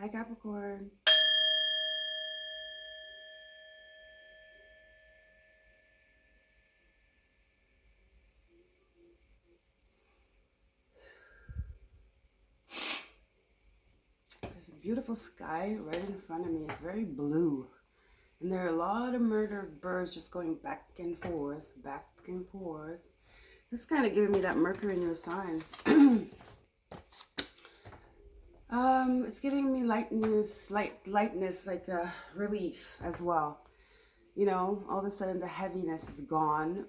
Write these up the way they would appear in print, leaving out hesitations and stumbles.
Hi, Capricorn. There's a beautiful sky right in front of me. It's very blue. And there are a lot of murdered birds just going back and forth, back and forth. This kind of giving me that Mercury in your sign. It's giving me lightness, lightness, like a relief as well. You know, all of a sudden the heaviness is gone.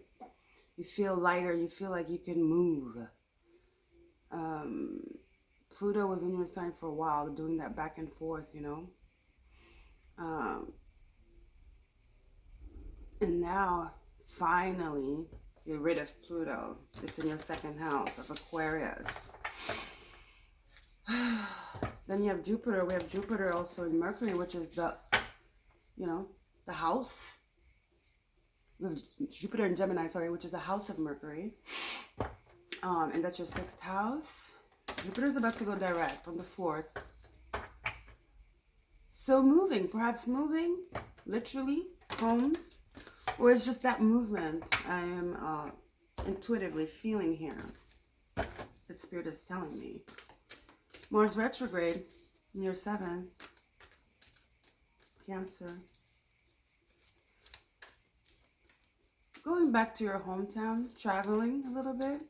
You feel lighter. You feel like you can move. Pluto was in your sign for a while, doing that back and forth, you know. And now, finally, you're rid of Pluto. It's in your second house of Aquarius. Then you have Jupiter. We have Jupiter also in Mercury, which is the, you know, the house. We have Jupiter in Gemini, sorry, which is the house of Mercury. And that's your sixth house. Jupiter's about to go direct on the 4th. So moving, perhaps moving, literally, homes, or it's just that movement I am intuitively feeling here that Spirit is telling me. Mars retrograde in your 7th, Cancer. Going back to your hometown, traveling a little bit.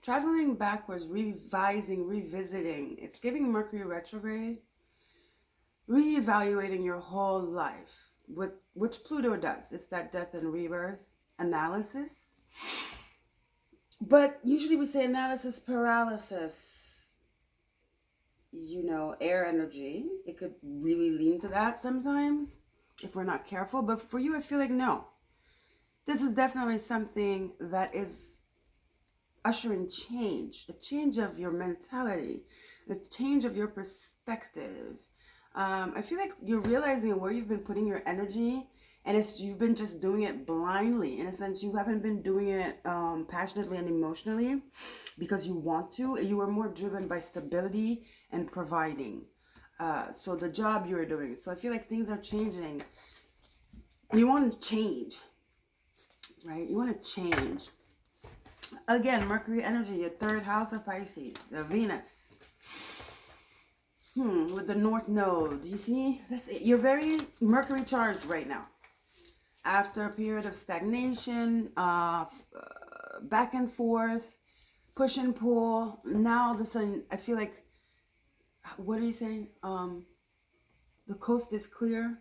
Traveling backwards, revising, revisiting. It's giving Mercury retrograde. Reevaluating your whole life, which Pluto does. It's that death and rebirth analysis. But usually we say analysis paralysis. You know, air energy. It could really lean to that sometimes if we're not careful. But for you, I feel like no. This is definitely something that is ushering change. A change of your mentality. A change of your perspective. I feel like you're realizing where you've been putting your energy, and you've been just doing it blindly. In a sense, you haven't been doing it passionately and emotionally because you want to. You were more driven by stability and providing. So the job you were doing. So I feel like things are changing. You want to change, right? You want to change. Again, Mercury energy, your 3rd house of Pisces, the Venus. With the North Node, you see, that's it. You're very Mercury charged right now. After a period of stagnation, back and forth, push and pull. Now all of a sudden, I feel like, what are you saying? The coast is clear.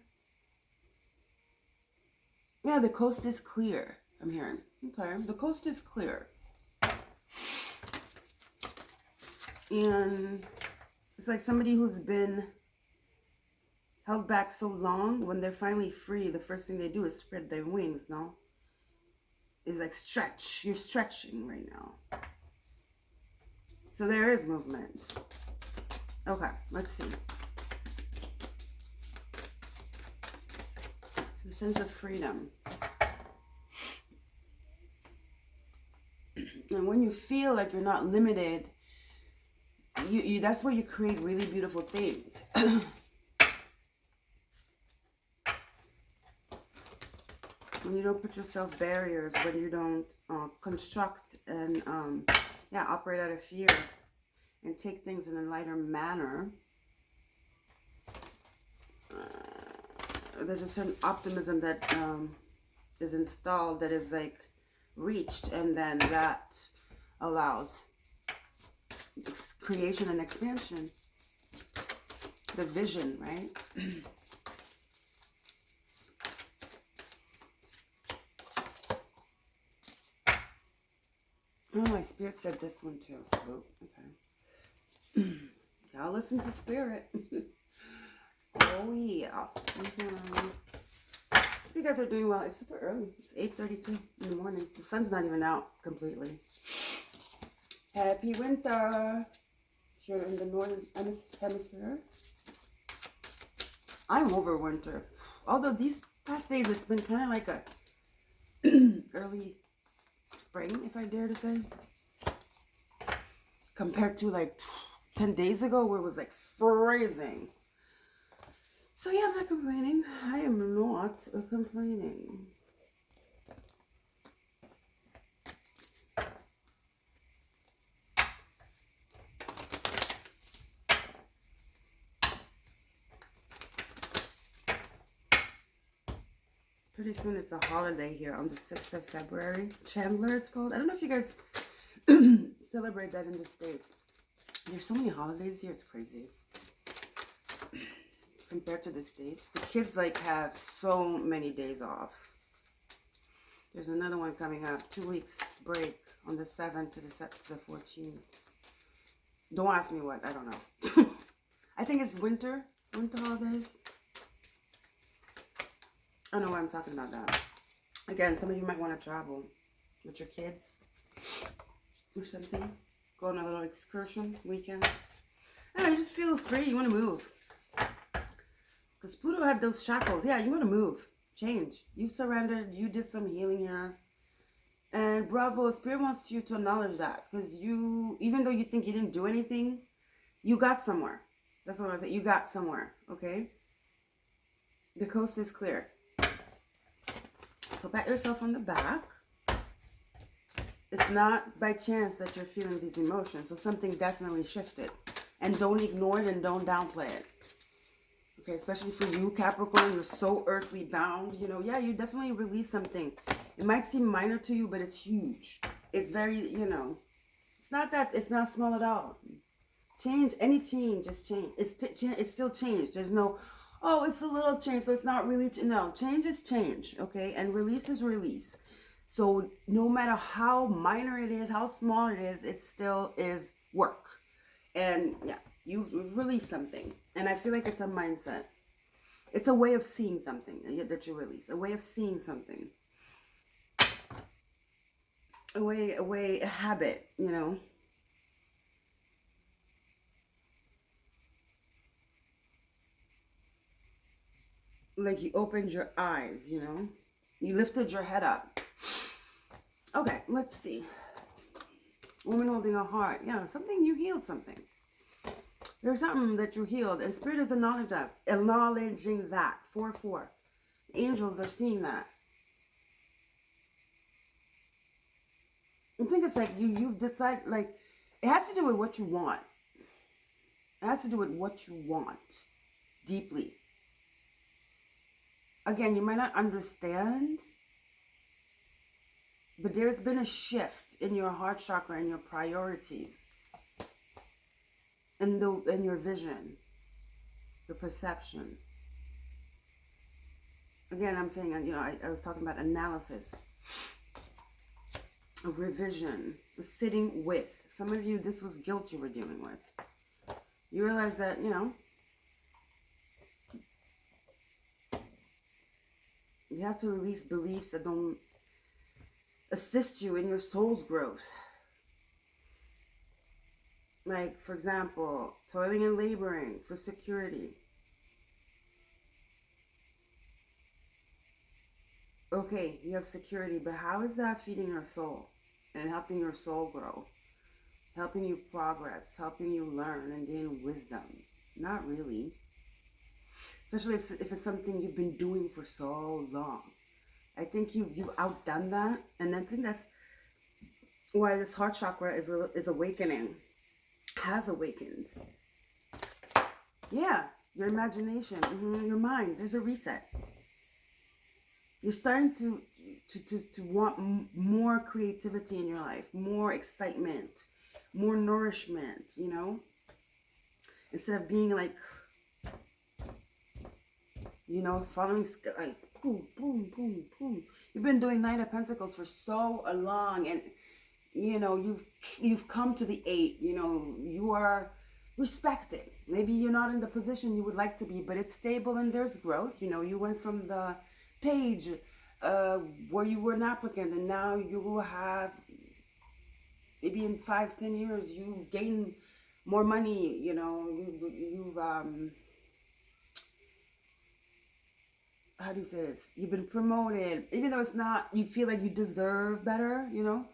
Yeah, the coast is clear. I'm hearing. Okay, the coast is clear, and it's like somebody who's been held back so long, when they're finally free, the first thing they do is spread their wings, no? It's like stretch. You're stretching right now. So there is movement. Okay, let's see. The sense of freedom. And when you feel like you're not limited, that's where you create really beautiful things. When you don't put yourself barriers, when you don't construct and operate out of fear and take things in a lighter manner, there's a certain optimism that is installed, that is like reached, and then that allows creation and expansion. The vision, right? Oh, my Spirit said this one too. Oh, okay. Y'all listen to Spirit. Oh, yeah. You guys are doing well. It's super early. It's 8:32 in the morning. The sun's not even out completely. Happy winter. If you're in the northern hemisphere. I'm over winter. Although these past days, it's been kind of like a early spring, if I dare to say. Compared to like 10 days ago, where it was like freezing. So yeah, I'm not complaining. I am not complaining. Pretty soon it's a holiday here on the 6th of February. Chandler, it's called. I don't know if you guys celebrate that in the States. There's so many holidays here, it's crazy. Compared to the States, the kids like have so many days off. There's another one coming up, 2 weeks break on the 7th to the 14th. Don't ask me what, I don't know. I think it's winter holidays. I don't know why I'm talking about that. Again, some of you might want to travel with your kids or something. Go on a little excursion weekend. I don't know, you just feel free, you want to move. Because Pluto had those shackles. Yeah, you want to move. Change. You surrendered. You did some healing here. And bravo, Spirit wants you to acknowledge that. Because you, even though you think you didn't do anything, you got somewhere. That's what I was saying. You got somewhere. Okay? The coast is clear. So pat yourself on the back. It's not by chance that you're feeling these emotions. So something definitely shifted. And don't ignore it and don't downplay it. Okay, especially for you, Capricorn, you're so earthly bound. You know, yeah, you definitely release something. It might seem minor to you, but it's huge. It's very, you know, it's not that, it's not small at all. Change, any change is change. It's still change. There's no, oh, it's a little change, so it's not really, no, change is change, okay? And release is release. So no matter how minor it is, how small it is, it still is work. And yeah, you've released something. And I feel like it's a mindset. It's a way of seeing something that you release. A way of seeing something. A habit, you know. Like you opened your eyes, you know. You lifted your head up. Okay, let's see. Woman holding a heart. Yeah, something you healed something. There's something that you healed, and Spirit is acknowledging that. 4-4. The angels are seeing that. I think it's like you've decided, like, it has to do with what you want. It has to do with what you want deeply. Again, you might not understand, but there's been a shift in your heart chakra and your priorities. And your vision, your perception. Again, I'm saying, you know, I was talking about analysis, a revision, a sitting with. Some of you, this was guilt you were dealing with. You realize that, you know, you have to release beliefs that don't assist you in your soul's growth. Like, for example, toiling and laboring for security. Okay, you have security, but how is that feeding your soul and helping your soul grow? Helping you progress, helping you learn and gain wisdom? Not really. Especially if it's something you've been doing for so long. I think you've outdone that, and I think that's why this heart chakra is awakening, has awakened. Yeah, your imagination, your mind. There's a reset. You're starting to want more creativity in your life, more excitement, more nourishment, you know? Instead of being like, you know, following like boom, boom, boom, boom. You've been doing Knight of Pentacles for so long, and you know, you've come to the 8, you know, you are respected. Maybe you're not in the position you would like to be, but it's stable and there's growth. You know, you went from the page where you were an applicant, and now you will have, maybe in 5-10 years, you gain more money, you know, you've how do you say this? You've been promoted, even though it's not, you feel like you deserve better, you know,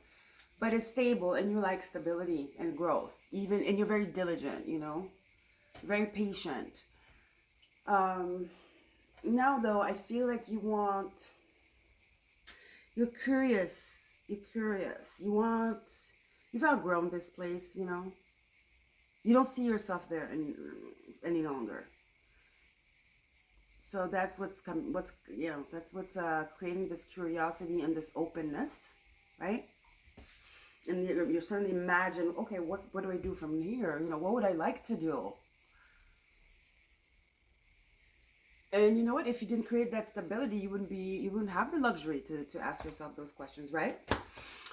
but it's stable and you like stability and growth, even, and you're very diligent, you know, very patient. Um, Now though, I feel like you're curious. You're curious. You've outgrown this place, you know. You don't see yourself there any longer. So that's that's what's creating this curiosity and this openness, right? And you're starting to imagine, okay, what do I do from here? You know, what would I like to do? And you know what? If you didn't create that stability, you wouldn't have the luxury to ask yourself those questions, right?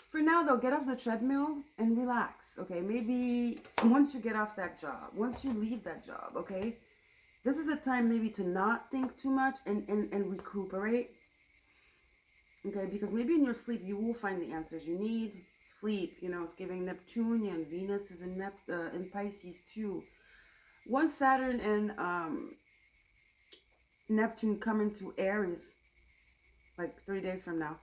For now though, get off the treadmill and relax. Okay, maybe once you get off that job, once you leave that job, okay, this is a time maybe to not think too much and recuperate. Okay, because maybe in your sleep you will find the answers you need. Sleep, you know, it's giving Neptunian. Venus is in Pisces too. Once Saturn and Neptune come into Aries, like 3 days from now,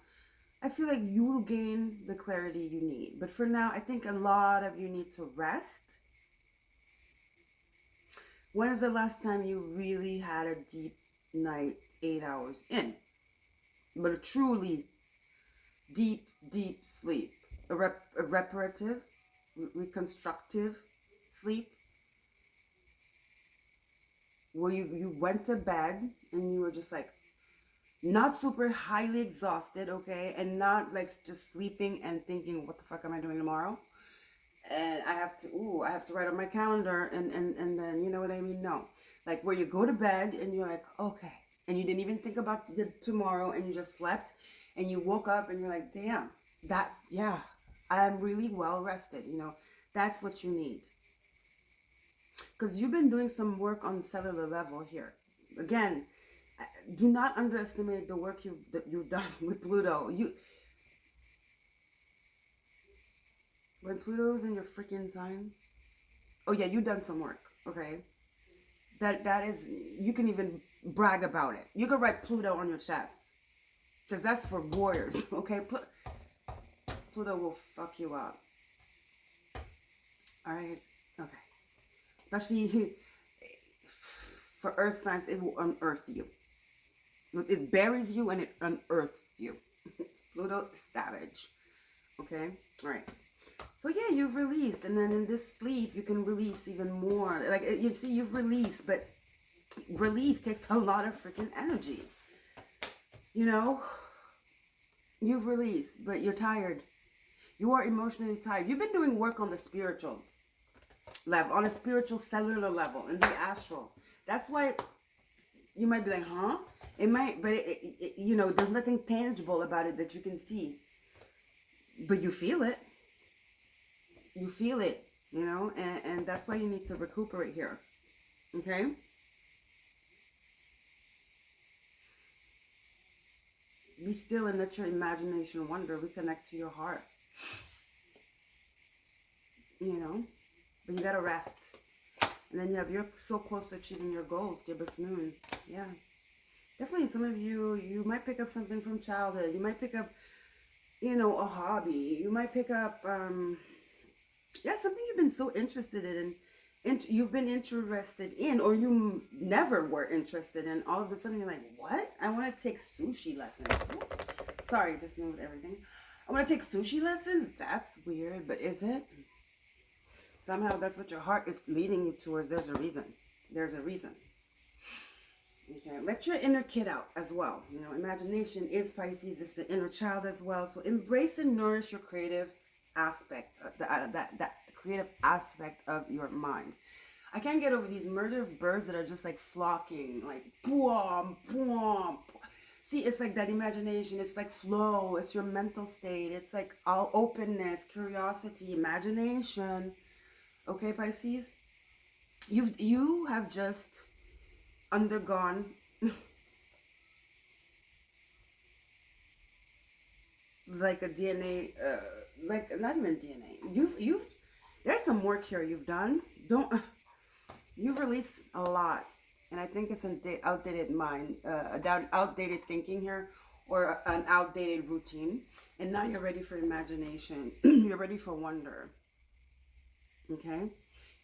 I feel like you will gain the clarity you need. But for now, I think a lot of you need to rest. When is the last time you really had a deep night, 8 hours in? But a truly deep, deep sleep. A reparative, reconstructive sleep. Where you went to bed and you were just like, not super highly exhausted, okay? And not like just sleeping and thinking, what the fuck am I doing tomorrow? And I have to write on my calendar and then, you know what I mean? No. Like where you go to bed and you're like, okay. And you didn't even think about the tomorrow and you just slept and you woke up and you're like, damn, yeah, I'm really well rested, you know? That's what you need. Because you've been doing some work on cellular level here. Again, do not underestimate the work you've done with Pluto. When Pluto's in your freaking sign, oh yeah, you've done some work. Okay, that is, you can even brag about it. You can write Pluto on your chest because that's for warriors. Okay, Pluto will fuck you up. All right. Okay. Especially for Earth signs, it will unearth you. It buries you and it unearths you. Pluto savage. Okay. All right. So yeah, you've released, and then in this sleep, you can release even more. Like you see, you've released, but release takes a lot of freaking energy. You know, you've released, but you're tired. You are emotionally tired. You've been doing work on the spiritual level, on a spiritual cellular level, in the astral. That's why you might be like, huh? It might, but you know, there's nothing tangible about it that you can see, but you feel it. You feel it, you know, and that's why you need to recuperate here. Okay. Be still and let your imagination wander. Reconnect to your heart. You know, but you gotta rest. And then you're so close to achieving your goals. Gibbous Moon. Yeah. Definitely some of you might pick up something from childhood. You might pick up, you know, a hobby. You might pick up, yeah, something you've been so interested in. You've been interested in, or you never were interested in. All of a sudden, you're like, what? I want to take sushi lessons. What? Sorry, just moved everything. I want to take sushi lessons? That's weird, but is it? Somehow that's what your heart is leading you towards. There's a reason. There's a reason. Okay, let your inner kid out as well. You know, imagination is Pisces. It's the inner child as well. So embrace and nourish your creative aspect, that creative aspect of your mind. I can't get over these murder of birds that are just like flocking, like boom, boom. See, it's like that imagination. It's like flow. It's your mental state. It's like all openness, curiosity, imagination. Okay, Pisces, you have just undergone like a DNA, like not even DNA. You've there's some work here you've done. Don't You've released a lot, and I think it's an outdated mind, outdated thinking here, or an outdated routine. And now you're ready for imagination. You're ready for wonder. Okay,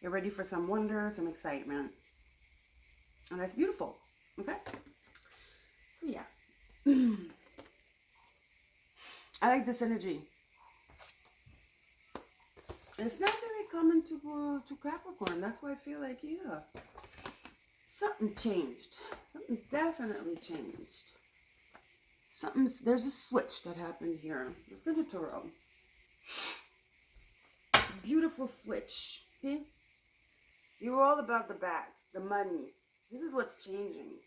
you're ready for some wonder, some excitement. And that's beautiful. Okay? So yeah. I like this energy. It's not very common to Capricorn. That's why I feel like, yeah, something changed. Something definitely changed. There's a switch that happened here. Let's go to Tarot. It's a beautiful switch. See? You were all about the bag, the money. This is what's changing.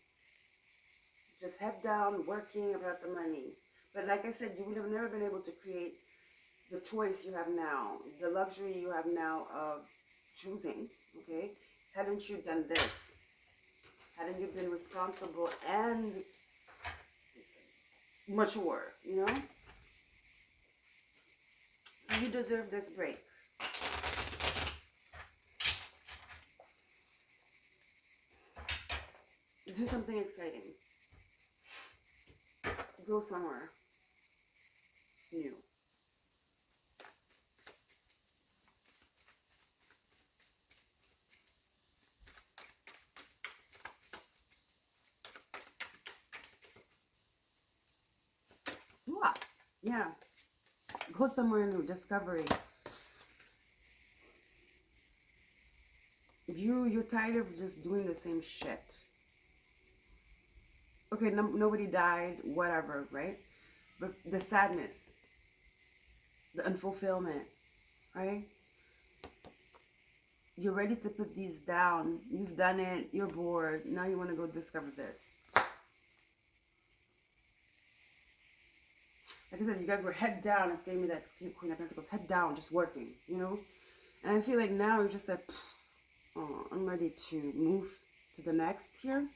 Just head down, working about the money. But like I said, you would have never been able to create the choice you have now, the luxury you have now of choosing, okay? Hadn't you done this? Hadn't you been responsible and mature, you know? So you deserve this break. Do something exciting. Go somewhere new. Yeah. Go somewhere new. Discovery. You're tired of just doing the same shit. Okay, nobody died, whatever, right? But the sadness, the unfulfillment, right? You're ready to put these down. You've done it. You're bored. Now you want to go discover this. Like I said, you guys were head down. It's giving me that Queen of Pentacles, head down, just working, you know? And I feel like now you're just like, oh, I'm ready to move to the next here.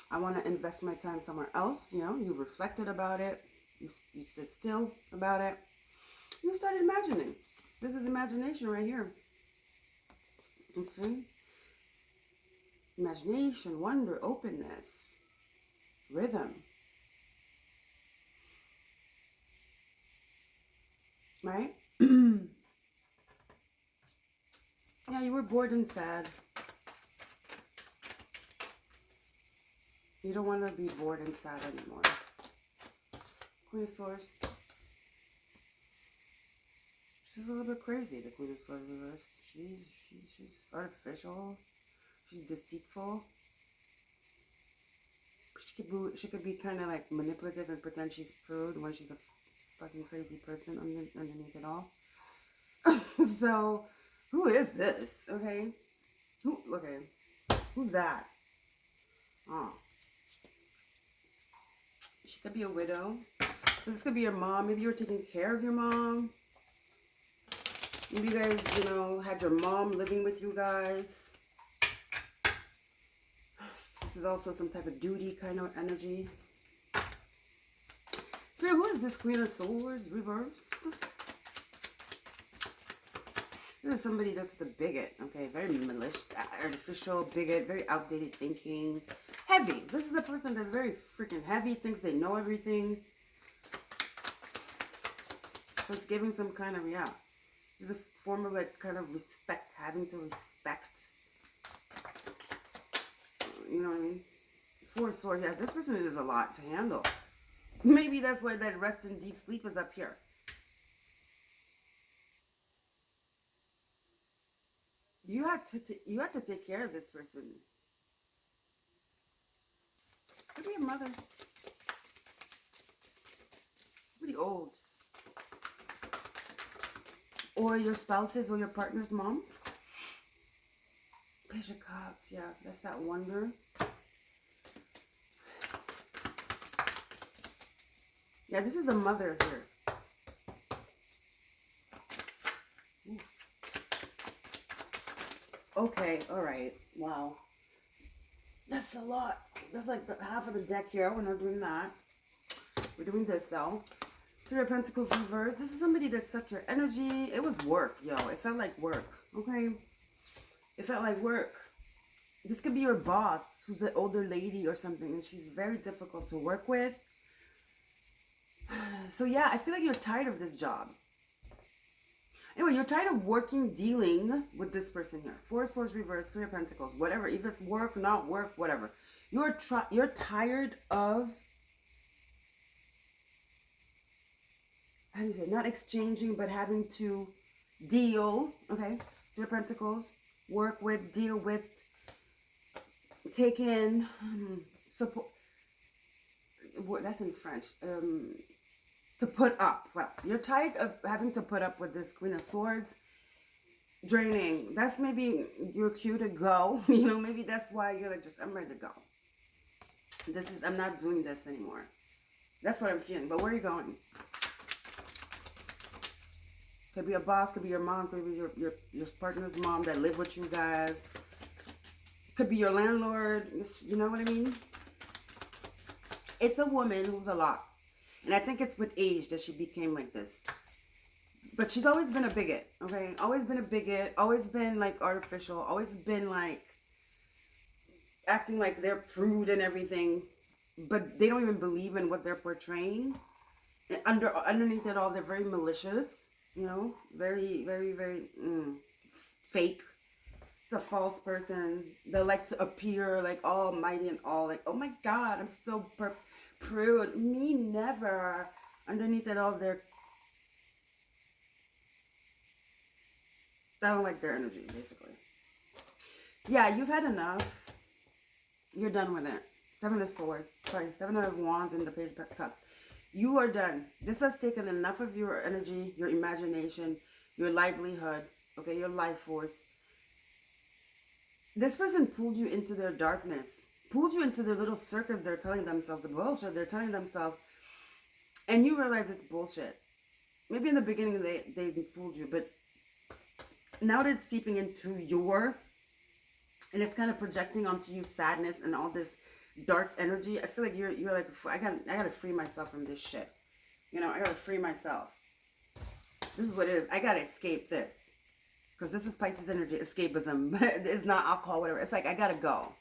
I want to invest my time somewhere else, you know? You reflected about it. You stood still about it. You started imagining. This is imagination right here. Okay? Imagination, wonder, openness, rhythm. Right? Yeah, you were bored and sad. You don't want to be bored and sad anymore. Queen of Swords. She's a little bit crazy, the Queen of Swords reversed. She's artificial. She's deceitful. She could be kind of like manipulative and pretend she's prude when she's a fucking crazy person underneath it all. So, who is this? Okay, who's that? Oh, she could be a widow. So this could be your mom. Maybe you were taking care of your mom. Maybe you guys, you know, had your mom living with you guys. This is also some type of duty kind of energy. So who is this Queen of Swords reversed? This is somebody that's the bigot, okay? Very malicious, artificial, bigot, very outdated thinking. Heavy. This is a person that's very freaking heavy, thinks they know everything. So it's giving some kind of, yeah. There's a form of like kind of respect, having to respect. You know what I mean? Four of Swords. Yeah, this person is a lot to handle. Maybe that's why that rest in deep sleep is up here. You had to take care of this person. Could be a mother. Pretty old. Or your spouse's or your partner's mom. Page of Cups. Yeah, that's that wonder. Yeah, this is a mother here. Ooh. Okay, all right. Wow. That's a lot. That's like half of the deck here. We're not doing that. We're doing this though. Three of Pentacles reversed. This is somebody that sucked your energy. It was work, yo. It felt like work. Okay? It felt like work. This could be your boss, who's an older lady or something, and she's very difficult to work with. So yeah, I feel like you're tired of this job. Anyway, you're tired of working, dealing with this person here. Four of Swords reverse, Three of Pentacles, whatever. If it's work, not work, whatever. You're tired of, how do you say, not exchanging, but having to deal, okay? Three of Pentacles, work with, deal with, take in, support. That's in French. To put up. Well, you're tired of having to put up with this Queen of Swords. Draining. That's maybe your cue to go. You know, maybe that's why you're like, I'm ready to go. I'm not doing this anymore. That's what I'm feeling. But where are you going? Could be a boss, could be your mom, could be your partner's mom that live with you guys. Could be your landlord. You know what I mean? It's a woman who's a lot. And I think it's with age that she became like this. But she's always been a bigot, okay? Always been a bigot. Always been like artificial. Always been like acting like they're prude and everything. But they don't even believe in what they're portraying. And underneath it all, they're very malicious. You know? Very, very, very fake. It's a false person that likes to appear like almighty and all. Like, oh my God, I'm so prude. Me never. Underneath it all, I don't like their energy, basically. Yeah, you've had enough. You're done with it. Seven of Swords. Sorry, Seven of Wands and the Page of Cups. You are done. This has taken enough of your energy, your imagination, your livelihood, okay, your life force. This person pulled you into their darkness. Pulled you into their little circus they're telling themselves, the bullshit they're telling themselves. And you realize it's bullshit. Maybe in the beginning they fooled you, but now that it's seeping into and it's kind of projecting onto you sadness and all this dark energy. I feel like you're like, I gotta free myself from this shit. You know, I gotta free myself. This is what it is. I gotta escape this. Because this is Pisces energy, escapism. It's not alcohol, whatever. It's like, I gotta go.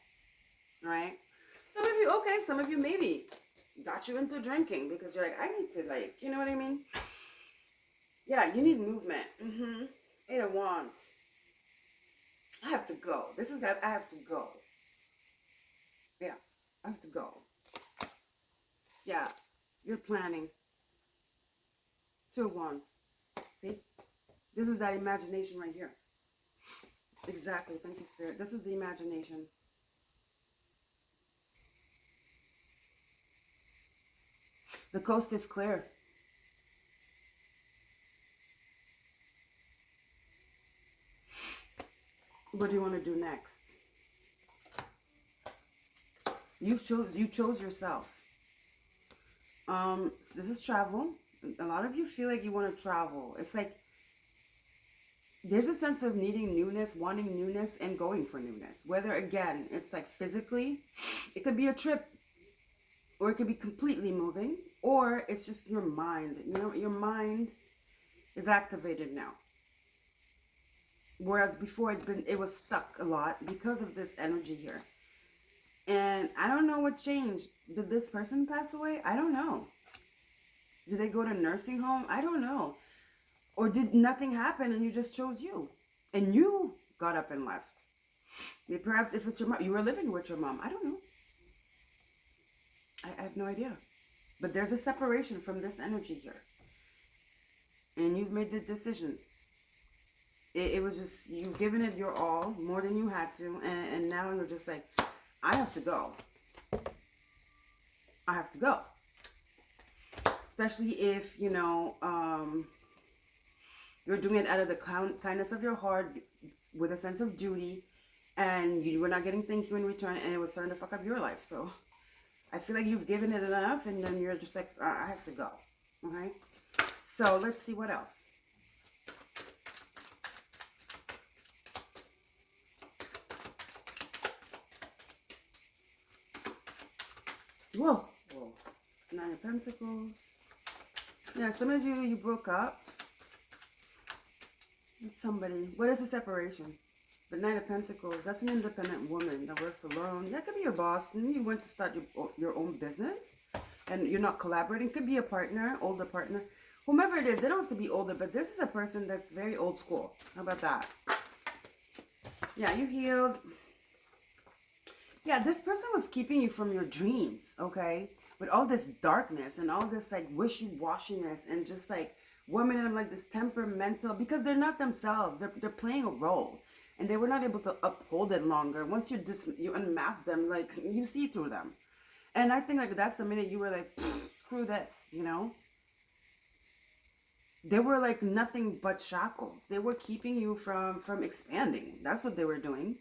All right? Some of you, okay. Some of you maybe got you into drinking because you're like, I need to, like, you know what I mean? Yeah, you need movement. Eight of Wands. I have to go. This is that I have to go. Yeah, I have to go. Yeah, you're planning. Two of Wands. See? This is that imagination right here. Exactly. Thank you, Spirit. This is the imagination. The coast is clear. What do you want to do next? You chose yourself. This is travel. A lot of you feel like you want to travel. It's like there's a sense of needing newness, wanting newness, and going for newness. Whether, again, it's like physically, it could be a trip, or it could be completely moving, or it's just your mind. You know, your mind is activated now. Whereas before it was stuck a lot because of this energy here. And I don't know what changed. Did this person pass away? I don't know. Did they go to nursing home? I don't know. Or did nothing happen and you just chose you? And you got up and left. Maybe perhaps if it's your mom, you were living with your mom. I don't know. I have no idea. But there's a separation from this energy here. And you've made the decision. It was just, you've given it your all, more than you had to. And now you're just like, I have to go. I have to go. Especially if, you know, you're doing it out of the kindness of your heart with a sense of duty, and you were not getting thank you in return, and it was starting to fuck up your life. So I feel like you've given it enough, and then you're just like, I have to go. Okay? So let's see what else. Whoa. Whoa. Nine of Pentacles. Yeah, some of you broke up with somebody. What is the separation? The Nine of Pentacles, that's an independent woman that works alone. That could be your boss. Then you went to start your own business and you're not collaborating. Could be a partner, older partner. whomever it is, they don't have to be older, but this is a person that's very old school. How about that? Yeah, you healed. Yeah, this person was keeping you from your dreams, okay? With all this darkness and all this like wishy-washiness and just like women in like this temperamental, because they're not themselves. They're playing a role, and they were not able to uphold it longer. Once you unmask them, like you see through them. And I think like that's the minute you were like, screw this, you know? They were like nothing but shackles. They were keeping you from expanding. That's what they were doing.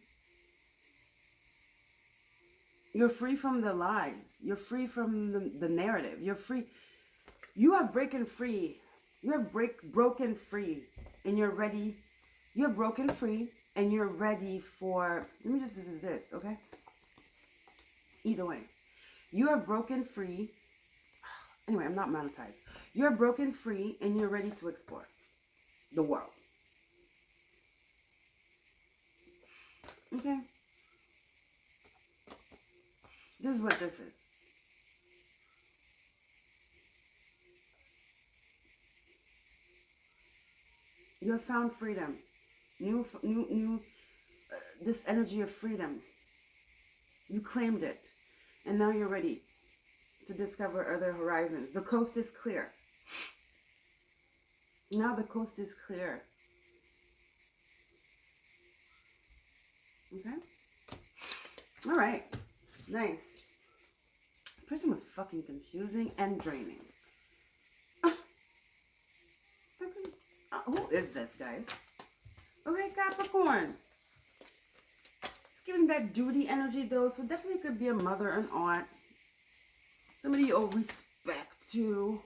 You're free from the lies. You're free from the narrative. You're free. You have broken free. You have broken free, and you're ready. You have broken free, and you're ready for. Let me just do this, okay? Either way, you have broken free. Anyway, I'm not monetized. You're broken free, and you're ready to explore the world. Okay. This is what this is. You have found freedom. This energy of freedom. You claimed it. And now you're ready to discover other horizons. The coast is clear. Now the coast is clear. Okay? All right. Nice. This person was fucking confusing and draining. Okay. Who is this, guys? Okay, Capricorn. It's giving that duty energy, though, so definitely could be a mother, an aunt. Somebody you owe respect to.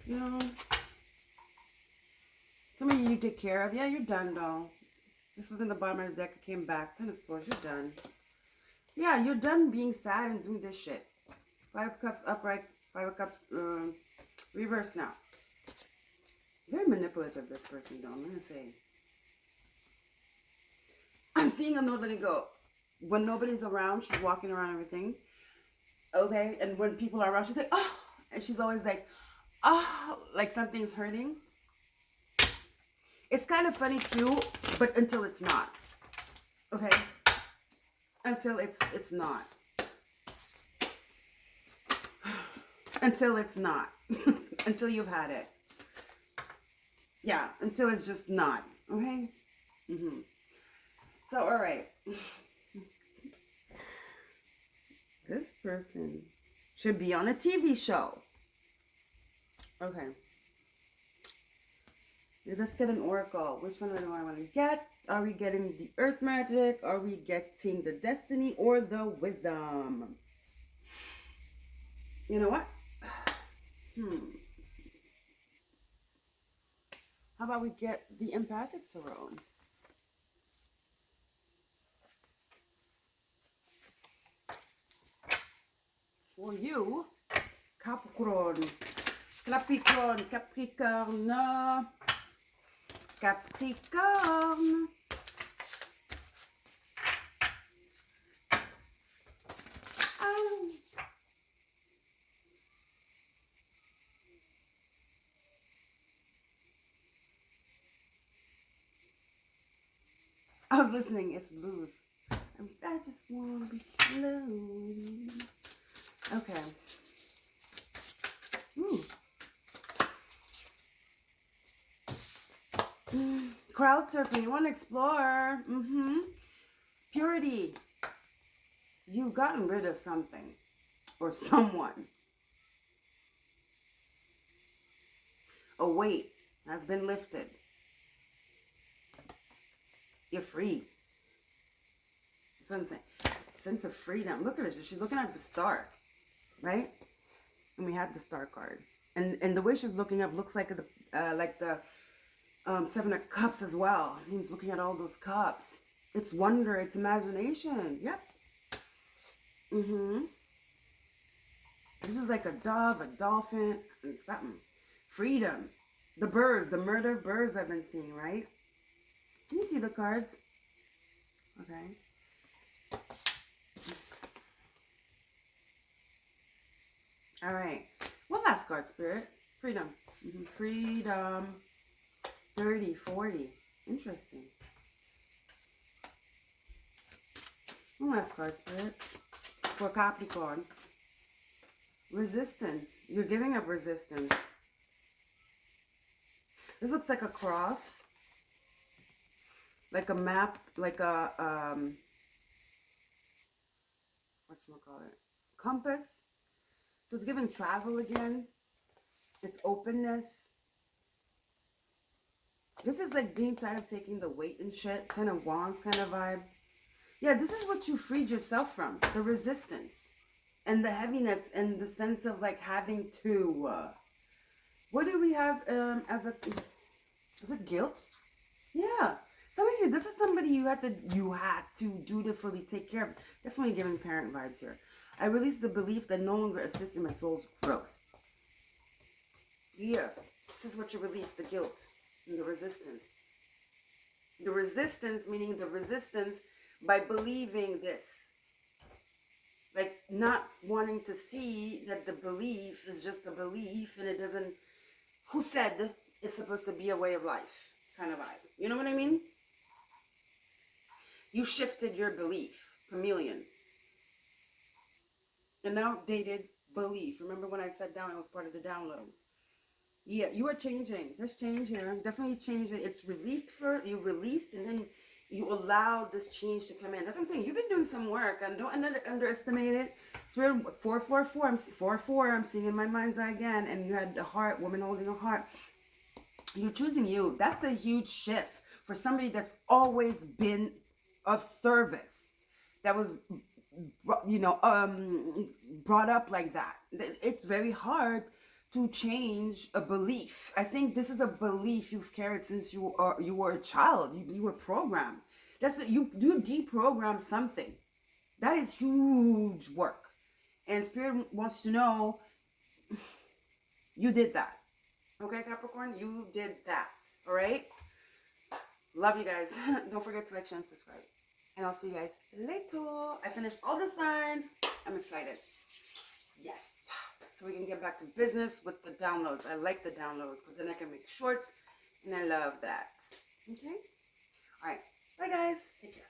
You know? Somebody you take care of. Yeah, you're done, though. This was in the bottom of the deck. It came back. Ten of Swords. You're done. Yeah, you're done being sad and doing this shit. Five of Cups upright. Five of Cups reverse now. Very manipulative, this person, though. I'm going to say. I'm seeing a no letting go. When nobody's around, she's walking around everything. Okay? And when people are around, she's like, oh. And she's always like, oh. Like something's hurting. It's kind of funny, too. But until it's not. Okay? Until it's not. Until it's not. Until you've had it. Yeah, until it's just not. Okay? Mm-hmm. So, all right. This person should be on a TV show. Okay. Let's get an oracle. Which one do I want to get? Are we getting the earth magic? Are we getting the destiny or the wisdom? You know what? How about we get the empathic tarot? For you, Capricorn. Capricorn. Capricorn. Capricorn. I was listening. It's blues. I just want to be blue. Okay. Ooh. Crowd surfing. You want to explore. Purity. You've gotten rid of something or someone. A weight has been lifted. You're free. That's what I'm saying. Sense of freedom. Look at her. She's looking at the star, right? And we had the star card. And the way she's looking up looks like the Seven of Cups as well. He's looking at all those cups. It's wonder. It's imagination. Yep. This is like a dove, a dolphin, and something. Freedom. The birds. The murder of birds I've been seeing, right? Can you see the cards? Okay. All right. One last card, Spirit. Freedom. Freedom. 30, 40. Interesting. One last card, Spirit. For Capricorn. Resistance. You're giving up resistance. This looks like a cross. Like a map. Like a, whatchamacallit? Compass. So it's giving travel again. It's openness. This is like being tired of taking the weight and shit. 10 of Wands kind of vibe. Yeah, this is what you freed yourself from. The resistance. And the heaviness and the sense of like having to. What do we have as a... Is it guilt? Yeah. Some of you, this is somebody you had to dutifully take care of. Definitely giving parent vibes here. I released the belief that no longer assists in my soul's growth. Yeah. This is what you release, the guilt and the resistance. The resistance, meaning the resistance by believing this. Like not wanting to see that the belief is just a belief and it doesn't... Who said it's supposed to be a way of life kind of vibe? You know what I mean? You shifted your belief, chameleon. An outdated belief. Remember when I sat down, it was part of the download. Yeah, you are changing. There's change here. Definitely changing. It's released for you, released, and then you allowed this change to come in. That's what I'm saying. You've been doing some work, and don't underestimate it. Spirit 444. I'm 44. I'm seeing in my mind's eye again. And you had a heart, woman holding a heart. You're choosing you. That's a huge shift for somebody that's always been of service. That was, you know, brought up like that. It's very hard to change a belief. I think this is a belief you've carried since you were a child. You were programmed. That's what you deprogram something. That is huge work. And Spirit wants to know you did that. Okay, Capricorn, you did that. All right? Love you guys. Don't forget to like, share, and subscribe. And I'll see you guys later. I finished all the signs. I'm excited. Yes. So we can get back to business with the downloads. I like the downloads because then I can make shorts. And I love that. Okay? All right. Bye, guys. Take care.